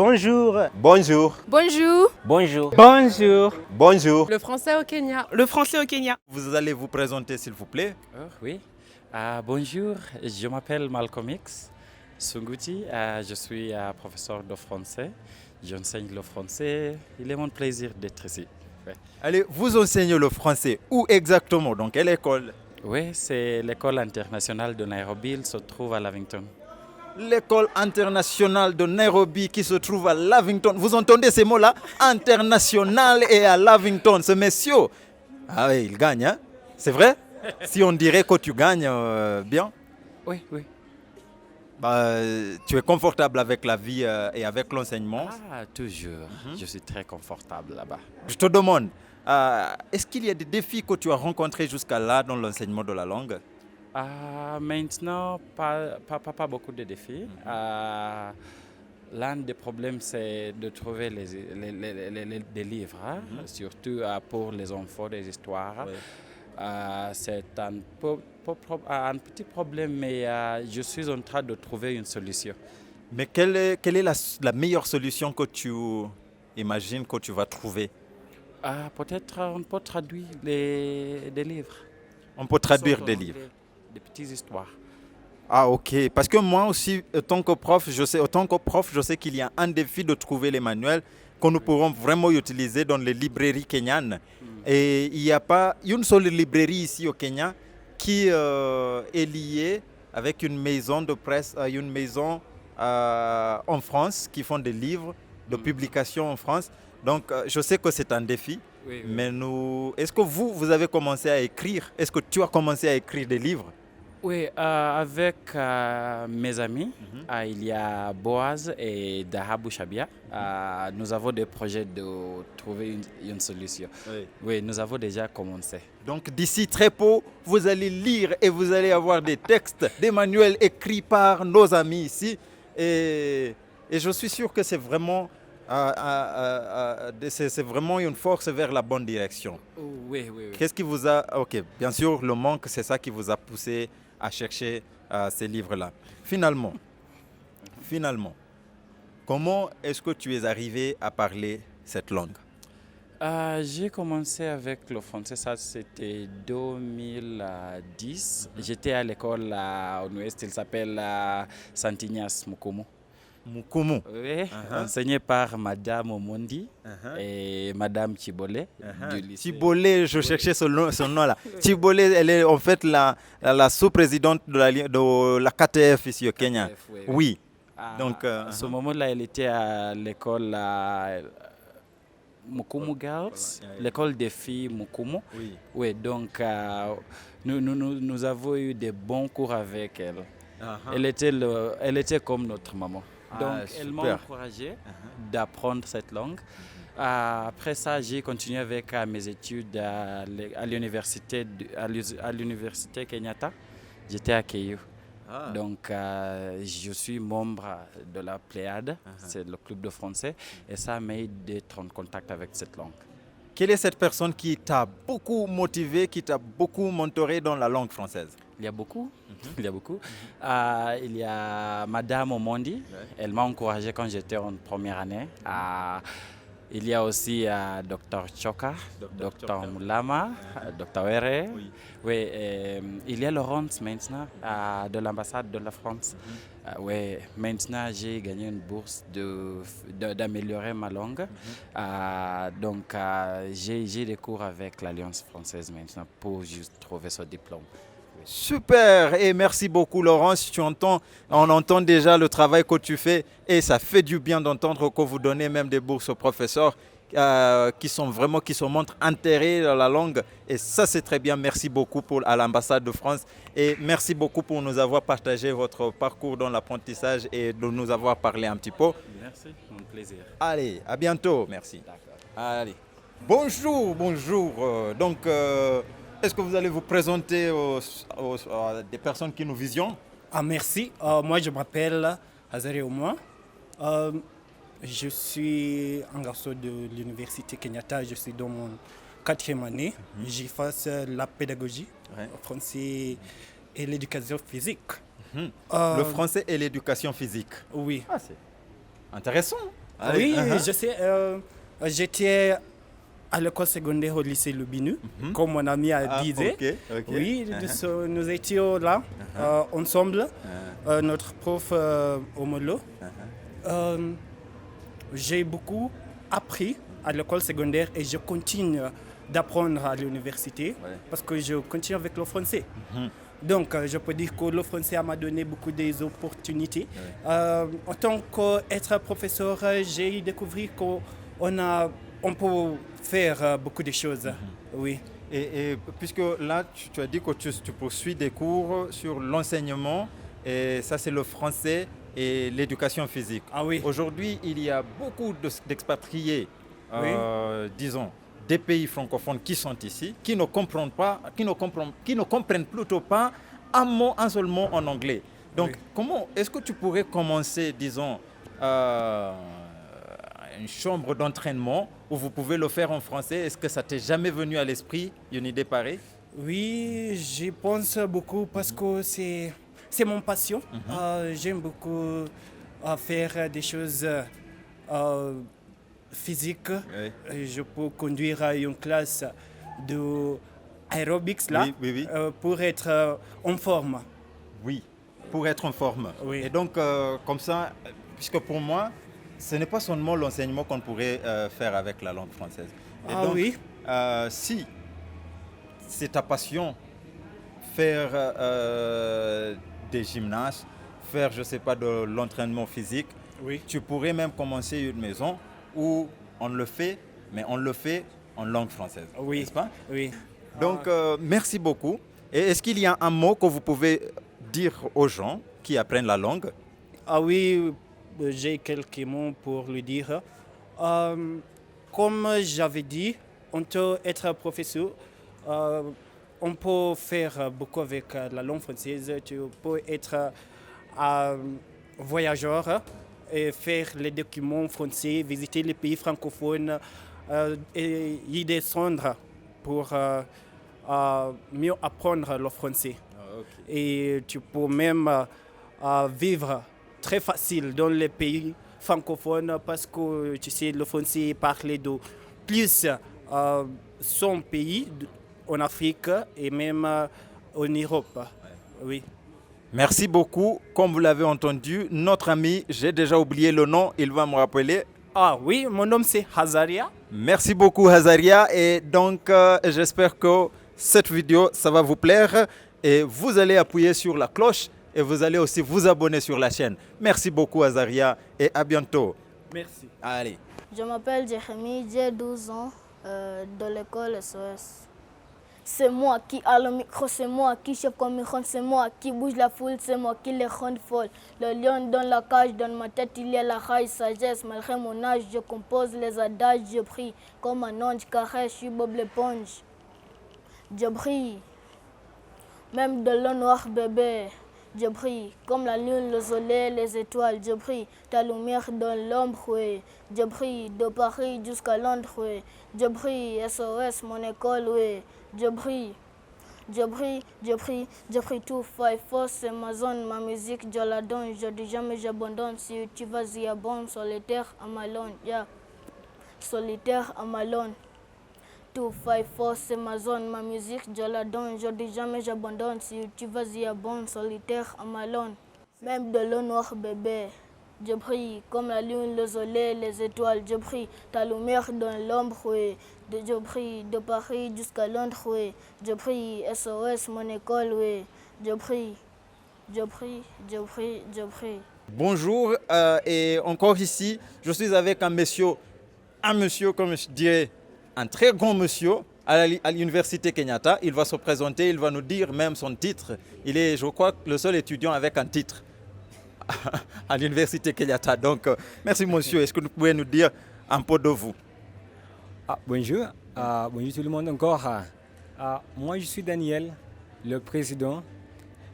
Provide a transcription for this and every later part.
Bonjour. Bonjour. Bonjour. Bonjour. Bonjour. Bonjour. Le français au Kenya. Le français au Kenya. Vous allez vous présenter s'il vous plaît. Oui. Bonjour, je m'appelle Malcolm X Sunguti. Je suis professeur de français. J'enseigne le français. Il est mon plaisir d'être ici. Ouais. Allez, vous enseignez le français. Où exactement? Dans quelle école? Oui, c'est l'école internationale de Nairobi. Il se trouve à Lavington. L'école internationale de Nairobi qui se trouve à Lavington. Vous entendez ces mots-là? International et à Lavington. Ce monsieur, ah oui, il gagne, hein? C'est vrai? Si on dirait que tu gagnes bien? Oui. Bah, tu es confortable avec la vie et avec l'enseignement? Toujours. Je suis très confortable là-bas. Je te demande, est-ce qu'il y a des défis que tu as rencontrés jusqu'à là dans l'enseignement de la langue? Maintenant, pas beaucoup de défis. L'un des problèmes, c'est de trouver des livres, surtout pour les enfants, des histoires. Oui. C'est un petit problème, mais je suis en train de trouver une solution. Mais quelle est la meilleure solution que tu imagines que tu vas trouver? Peut-être on peut traduire des livres. On peut traduire des livres. Des petites histoires. Ah ok, parce que moi aussi, autant que prof, je sais qu'il y a un défi de trouver les manuels que nous pourrons vraiment utiliser dans les librairies kenyanes. Et il n'y a pas une seule librairie ici au Kenya qui est liée avec une maison de presse, une maison en France qui font des livres de publication en France. Donc je sais que c'est un défi, oui. Mais est-ce que vous avez commencé à écrire? Est-ce que tu as commencé à écrire des livres? Oui, avec mes amis, il y a Boaz et Dahabou Chabia. Nous avons des projets de trouver une solution. Oui, nous avons déjà commencé. Donc d'ici très peu, vous allez lire et vous allez avoir des textes, des manuels écrits par nos amis ici. Et je suis sûr que c'est vraiment une force vers la bonne direction. Oui. Qu'est-ce qui vous a... Ok, bien sûr, le manque, c'est ça qui vous a poussé à chercher ces livres-là. Finalement, comment est-ce que tu es arrivé à parler cette langue? J'ai commencé avec le français, ça c'était 2010. J'étais à l'école à l'ouest, il s'appelle Santignas Mukumu. Mukumu. Oui, enseigné par Madame Omondi et Madame Chibole du lycée. Chibole, je cherchais son nom-là. Chibole, elle est en fait la sous-présidente de la KTF ici au Kenya. Oui. Donc, à ce moment-là, elle était à l'école Mukumu Girls, l'école des filles Mukumu. Oui, donc nous avons eu des bons cours avec elle. Elle était comme notre maman. Donc, elle m'a encouragé d'apprendre cette langue. Après ça, j'ai continué avec mes études à l'université Kenyatta. J'étais à Keio. Donc, je suis membre de la Pléiade, c'est le club de français, et ça m'aide d'être en contact avec cette langue. Quelle est cette personne qui t'a beaucoup motivé, qui t'a beaucoup mentoré dans la langue française? Il y a beaucoup. Il y a Madame Omondi, elle m'a encouragé quand j'étais en première année. Il y a aussi Dr Choka, Dr Moulama, Dr Were. Oui, il y a Laurence maintenant de l'ambassade de la France. Oui, maintenant j'ai gagné une bourse d'améliorer ma langue. Donc j'ai des cours avec l'Alliance française maintenant pour juste trouver ce diplôme. Super, et merci beaucoup Laurence. On entend déjà le travail que tu fais et ça fait du bien d'entendre que vous donnez même des bourses aux professeurs qui se montrent intéressés dans la langue, et ça c'est très bien. Merci beaucoup à l'ambassade de France et merci beaucoup pour nous avoir partagé votre parcours dans l'apprentissage et de nous avoir parlé un petit peu. Merci, mon plaisir. Allez, à bientôt, merci. D'accord. Allez. Bonjour. Donc, est-ce que vous allez vous présenter à des personnes qui nous visionnent? Merci. Moi, je m'appelle Azari Ouma. Je suis un garçon de l'université Kenyatta. Je suis dans mon 4e année. J'y fais la pédagogie, le français et l'éducation physique. Le français et l'éducation physique. Oui. C'est intéressant. Oui, uh-huh. je sais. J'étais à l'école secondaire au lycée Lubinu, comme mon ami a dit. Ok. Oui, Uh-huh. nous étions là, ensemble, notre prof Omolo. J'ai beaucoup appris à l'école secondaire et je continue d'apprendre à l'université parce que je continue avec le français. Donc, je peux dire que le français m'a donné beaucoup d'opportunités. En tant qu'être professeur, j'ai découvert qu'on peut faire beaucoup de choses. Oui. Et puisque là, tu as dit que tu poursuis des cours sur l'enseignement, et ça c'est le français et l'éducation physique. Ah oui. Aujourd'hui, il y a beaucoup d'expatriés, disons, des pays francophones qui sont ici, qui ne comprennent pas, qui ne comprennent plutôt pas un seul mot en anglais. Donc, est-ce que tu pourrais commencer, disons, une chambre d'entraînement où vous pouvez le faire en français? Est-ce que ça t'est jamais venu à l'esprit, une idée pareille? Oui, j'y pense beaucoup parce que c'est mon passion. J'aime beaucoup faire des choses physiques. Je peux conduire une classe de aerobics là, pour être en forme. Oui, pour être en forme. Oui. Et donc, comme ça, puisque pour moi, ce n'est pas seulement l'enseignement qu'on pourrait faire avec la langue française. Et donc, oui. Si c'est ta passion, faire des gymnases, faire, je ne sais pas, de l'entraînement physique, tu pourrais même commencer une maison où on le fait, mais on le fait en langue française. Oui. N'est-ce pas? Oui. Donc, merci beaucoup. Et est-ce qu'il y a un mot que vous pouvez dire aux gens qui apprennent la langue? Ah oui, j'ai quelques mots pour le dire. Comme j'avais dit, on peut être professeur, on peut faire beaucoup avec la langue française. Tu peux être voyageur et faire les documents français, visiter les pays francophones et y descendre pour mieux apprendre le français. Et tu peux même vivre très facile dans les pays francophones parce que tu sais, le français est parlé de plus 100 pays en Afrique et même en Europe. Oui. Merci beaucoup. Comme vous l'avez entendu, notre ami, j'ai déjà oublié le nom, il va me rappeler. Ah oui, mon nom c'est Hazaria. Merci beaucoup Hazaria, et donc j'espère que cette vidéo, ça va vous plaire et vous allez appuyer sur la cloche et vous allez aussi vous abonner sur la chaîne. Merci beaucoup Hazaria et à bientôt. Merci. Allez. Je m'appelle Jérémy, j'ai 12 ans de l'école SOS. C'est moi qui a le micro, c'est moi qui chef comme micro, c'est moi qui bouge la foule, c'est moi qui les rend folle. Le lion dans la cage, dans ma tête il y a la rage, sagesse. Malgré mon âge, je compose les adages, je prie comme un ange carré, je suis Bob l'éponge. Je brille, même de l'eau noire bébé. Je brille comme la lune, le soleil, les étoiles. Je brille ta lumière dans l'ombre. Oui. Je brille de Paris jusqu'à Londres. Oui. Je brille SOS, mon école. Oui. Je brille, je brille, je brille, je brille tout. Five Force, c'est ma zone, ma musique, je la donne. Je dis jamais j'abandonne. Si tu vas-y à bon, solitaire à Malone. Yeah. Solitaire à Malone. Tout Five Force, c'est ma zone, ma musique, je la donne. Je dis jamais j'abandonne. Si tu vas-y à bon, solitaire à Malone. Même de l'eau noire bébé. Je brille comme la lune, le soleil, les étoiles. Je brille ta lumière dans l'ombre. Oui. Je brille de Paris jusqu'à Londres. Oui. Je brille SOS, mon école. Oui. Je brille, je brille, je brille, je brille. Bonjour, et encore ici, je suis avec un monsieur comme je dirais, un très grand monsieur à l'université Kenyatta. Il va se présenter, il va nous dire même son titre. Il est, je crois, le seul étudiant avec un titre à l'université Kenyatta. Donc, merci monsieur. Est-ce que vous pouvez nous dire un peu de vous? Bonjour, bonjour tout le monde encore. Moi, je suis Daniel, le président.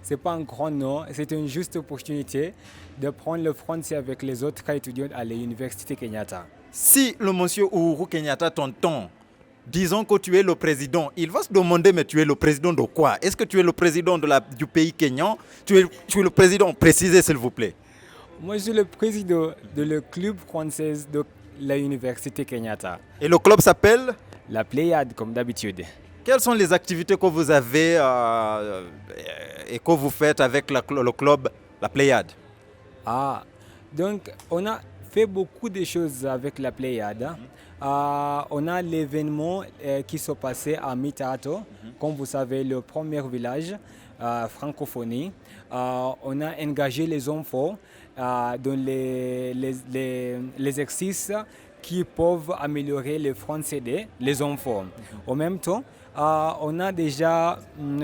Ce n'est pas un grand nom, c'est une juste opportunité de prendre le français avec les autres étudiants à l'université Kenyatta. Si le monsieur Uhuru Kenyatta t'entend, disons que tu es le président, il va se demander, mais tu es le président de quoi? Est-ce que tu es le président du pays kenyan? Tu es le président, précisez s'il vous plaît. Moi, je suis le président de le club français de l'université Kenyatta. Et le club s'appelle? La Pléiade, comme d'habitude. Quelles sont les activités que vous avez et que vous faites avec le club, la Pléiade? Ah, donc on a fait beaucoup de choses avec la Pléiade. On a l'événement qui s'est passé à Mitato, comme vous savez, le premier village francophonie. On a engagé les enfants dans les exercices qui peuvent améliorer le français des enfants. En même temps, on a déjà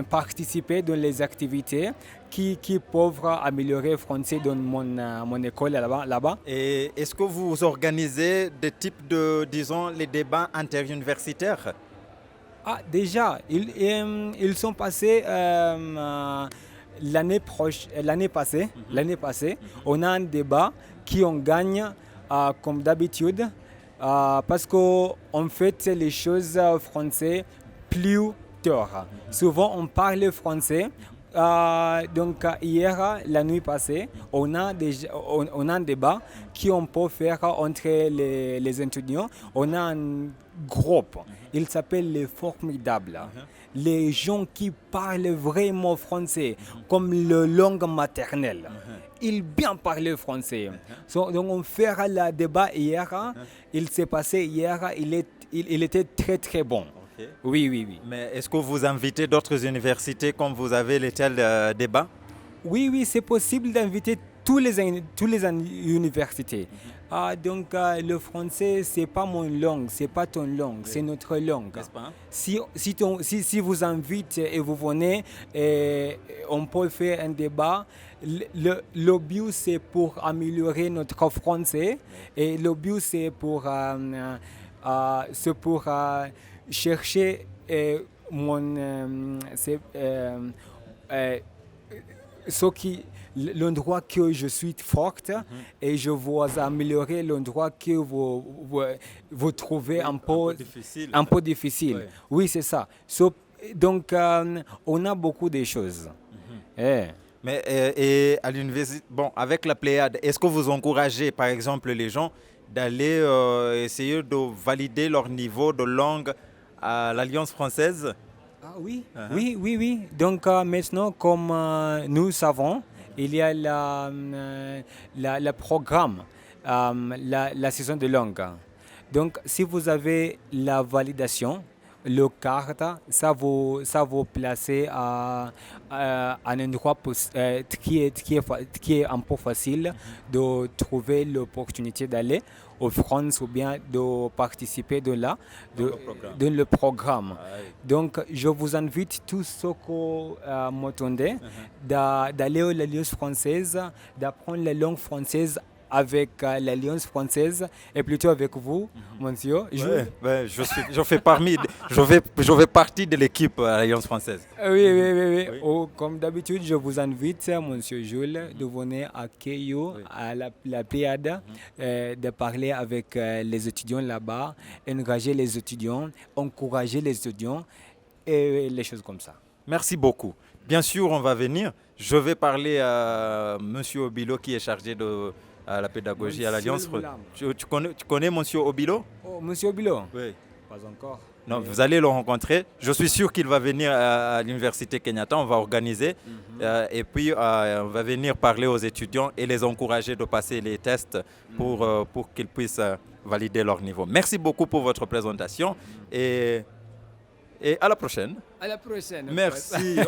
participé dans les activités qui peuvent améliorer le français dans mon école là-bas. Et est-ce que vous organisez des types de, disons, les débats interuniversitaires? Déjà, ils sont passés l'année passée. On a un débat qui on gagne comme d'habitude parce qu'on fait les choses français plus tard. Souvent, on parle français. Donc hier, la nuit passée, on a un débat qu'on peut faire entre les étudiants. On a un groupe, il s'appelle les Formidables. Les gens qui parlent vraiment français comme la langue maternelle. Ils bien parlent français. Donc on fera le débat hier. Il s'est passé hier. Il était très très bon. Oui. Mais est-ce que vous invitez d'autres universités comme vous avez les tels débats? Oui, c'est possible d'inviter tous les universités. Donc le français, c'est pas mon langue, c'est pas ton langue, c'est notre langue. N'est-ce pas? Si vous invitez et vous venez, on peut faire un débat. Le but, c'est pour améliorer notre français et le but, c'est pour chercher l'endroit que je suis forte et je veux améliorer l'endroit que vous trouvez un peu difficile. Oui, c'est ça. Donc, on a beaucoup de choses. Mais et à l'université, bon, avec la Pléiade, est-ce que vous encouragez, par exemple, les gens d'aller essayer de valider leur niveau de langue à l'Alliance française? Oui. Donc maintenant, comme nous savons, il y a le programme, la saison de langue. Donc si vous avez la validation, le carte, ça vous placer à un endroit qui est un peu facile de trouver l'opportunité d'aller en France ou bien de participer dans le programme. Donc, je vous invite tous ceux qui m'entendent d'aller à l'Alliance française, d'apprendre la langue française avec l'Alliance française et plutôt avec vous, monsieur. Je fais partie de l'équipe Alliance française. Oui. Comme d'habitude, je vous invite, monsieur Jules, de venir à Keyo, à la Pléiade, de parler avec les étudiants là-bas, engager les étudiants, encourager les étudiants et les choses comme ça. Merci beaucoup. Bien sûr, on va venir. Je vais parler à monsieur Obilo qui est chargé de la pédagogie à l'Alliance. Tu connais monsieur Obilo? Oh, monsieur Obilo? Oui. Pas encore. Non, vous allez le rencontrer. Je suis sûr qu'il va venir à l'université Kenyatta. On va organiser. Et puis, on va venir parler aux étudiants et les encourager de passer les tests pour qu'ils puissent valider leur niveau. Merci beaucoup pour votre présentation. Et à la prochaine. À la prochaine. Merci.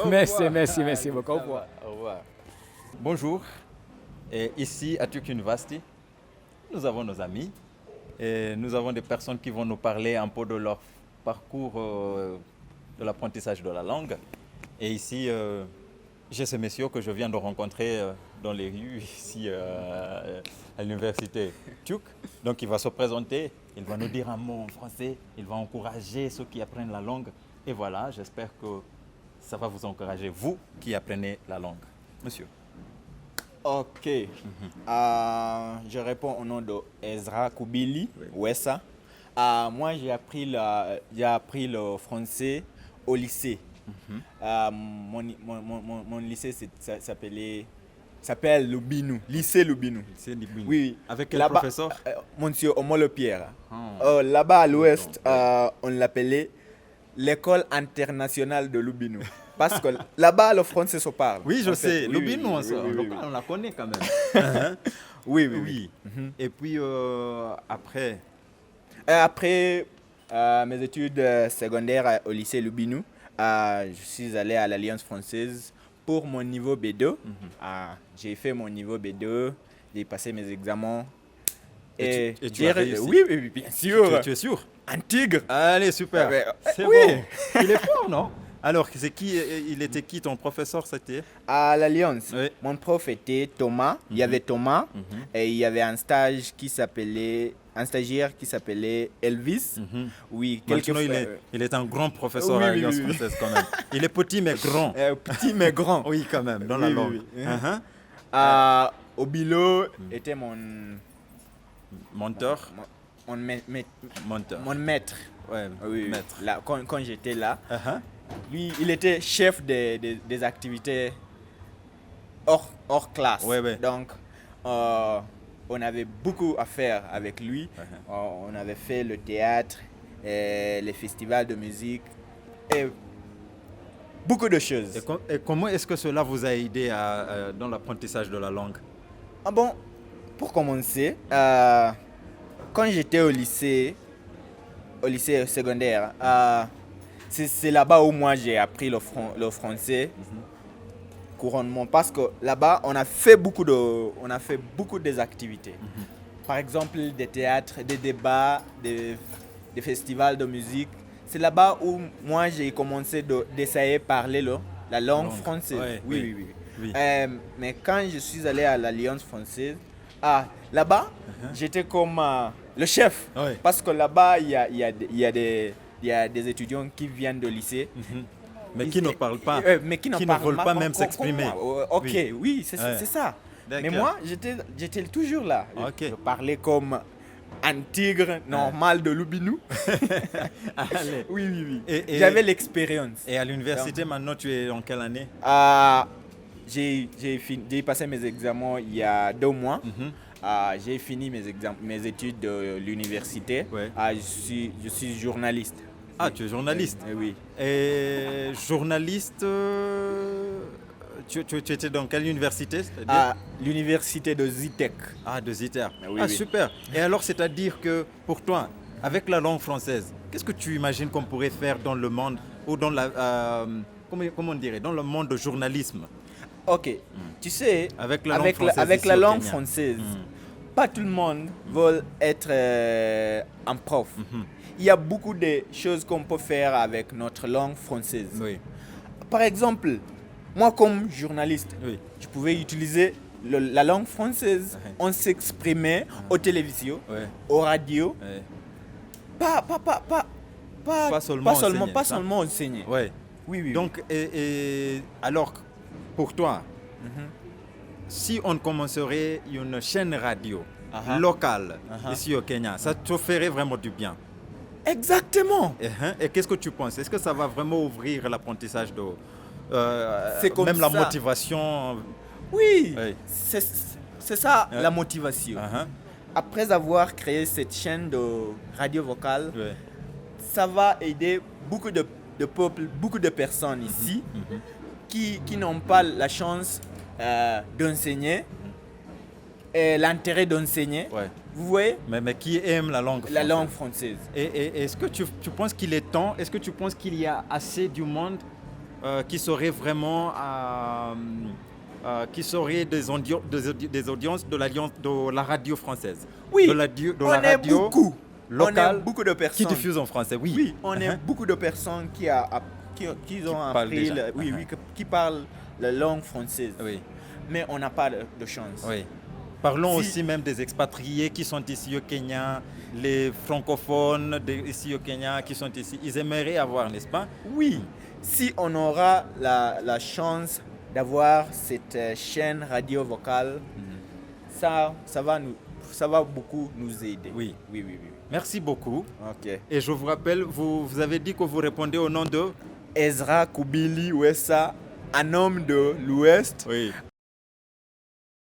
Merci beaucoup. Au revoir. Au revoir. Bonjour. Et ici, à Duke University, nous avons nos amis et nous avons des personnes qui vont nous parler un peu de leur parcours de l'apprentissage de la langue. Et ici, j'ai ce monsieur que je viens de rencontrer dans les rues ici à l'université Duke. Donc, il va se présenter, il va nous dire un mot en français, il va encourager ceux qui apprennent la langue. Et voilà, j'espère que ça va vous encourager, vous qui apprenez la langue. Monsieur. Ok. Je réponds au nom de Ezra Koubili, Wessa. Moi, j'ai appris le français au lycée. Mon lycée s'appelait s'appelle Lubinou, lycée Lubinou. C'est Libini. Oui. Avec quel Là-bas, professeur? Monsieur Omolo Pierre. Oh. Là-bas à l'ouest, on l'appelait l'école internationale de Lubinou. Parce que là-bas, le français se parle. Oui, je En fait, sais. oui, Lubinu, oui, oui, oui, oui. on la connaît quand même. Oui, oui, oui. Oui. Et puis après, Et après mes études secondaires au lycée Lubinou, je suis allé à l'Alliance française pour mon niveau B2. J'ai fait mon niveau B2, j'ai passé mes examens. Et tu j'ai as réussi? Oui, oui, oui, bien sûr. tu es sûr? Un tigre. Allez, super. C'est oui. bon. Il est fort, non? Alors, c'est qui? Il était qui ton professeur? C'était À l'Alliance, Oui. mon prof était Thomas. Il y avait Thomas et il y avait un stagiaire qui s'appelait Elvis. Oui, Maintenant, quelques il est un grand professeur Oui, à oui, l'Alliance oui, oui. française quand même. Il est petit mais grand. petit mais grand. Oui, quand même, dans la Oui, oui, langue. oui. Uh-huh. Obilo était mon Monteur. Monteur. mon maître. Ouais, Oui, oui. maître. Là, quand j'étais là, Uh-huh. lui, il était chef des activités hors classe. Ouais, ouais. Donc, on avait beaucoup à faire avec lui. On avait fait le théâtre, les festivals de musique et beaucoup de choses. Et comment est-ce que cela vous a aidé dans l'apprentissage de la langue? Ah bon, pour commencer, quand j'étais au lycée secondaire, c'est là-bas où moi j'ai appris le français couramment parce que là-bas on a fait beaucoup des activités. Par exemple des théâtres, des débats, des festivals de musique. C'est là-bas où moi j'ai commencé d'essayer de parler la langue française. Ouais, Oui. oui. Mais quand je suis allé à l'Alliance française, là-bas, j'étais comme le chef. Ouais. Parce que là-bas, il y a des étudiants qui viennent de lycée. Mais qui ne parlent pas. Mais qui ne parlent veulent pas même comme s'exprimer. moi. Ok, oui, c'est Ouais. ça. Mais D'accord. moi, j'étais toujours là. Ok. Je parlais comme un tigre normal de Lubinou. Allez. Oui. Et- J'avais l'expérience. Et à l'université, maintenant, tu es en quelle année? J'ai passé mes examens il y a 2 mois. J'ai fini mes études de l'université. Ouais. Je suis journaliste. Ah, tu es journaliste. Oui. Et journaliste, tu étais dans quelle université? c'est-à-dire À l'université de Zitech. Ah, de Ziter. Oui, Ah, oui. super. Et alors, c'est-à-dire que pour toi, avec la langue française, qu'est-ce que tu imagines qu'on pourrait faire dans le monde ou dans comment on dirait, dans le monde du journalisme? Ok. Tu sais, Avec la langue française avec ici la au langue Kenya. française, pas tout le monde veut être un prof. Il y a beaucoup de choses qu'on peut faire avec notre langue française. Oui. Par exemple, moi comme journaliste, Oui. je pouvais utiliser la langue française. On s'exprimait aux télévisions, Ouais. aux radios, Ouais. pas seulement enseigner. Ouais. Oui. Donc, et alors, pour toi, si on commencerait une chaîne radio locale ici au Kenya, ça te ferait vraiment du bien. Exactement. Et qu'est-ce que tu penses? Est-ce que ça va vraiment ouvrir l'apprentissage C'est comme même la ça. motivation? Oui, Oui. c'est ça la motivation. Après avoir créé cette chaîne de radio vocale, Ouais. ça va aider beaucoup de peuples, beaucoup de personnes ici qui n'ont pas la chance d'enseigner et l'intérêt d'enseigner. Ouais. Vous voyez, Mais qui aime la langue française? la langue française. Et est-ce que tu penses qu'il est temps? Est-ce que tu penses qu'il y a assez du monde qui serait vraiment qui serait des audiences de la radio française? Oui, de la on est radio beaucoup. locale On est beaucoup de qui personnes. diffuse en français. Oui. Oui, on est beaucoup de personnes qui ont parlent appris, déjà. qui parlent la langue française. Oui. Mais on n'a pas de chance. Oui. Parlons Si- aussi même des expatriés qui sont ici au Kenya, les francophones ici au Kenya qui sont ici. Ils aimeraient avoir, n'est-ce pas? Oui, si on aura la chance d'avoir cette chaîne radio vocale, ça va beaucoup nous aider. Oui. Oui. Merci beaucoup. Ok. Et je vous rappelle, vous avez dit que vous répondez au nom de... Ezra Kubili Wessa, un homme de l'Ouest, Oui.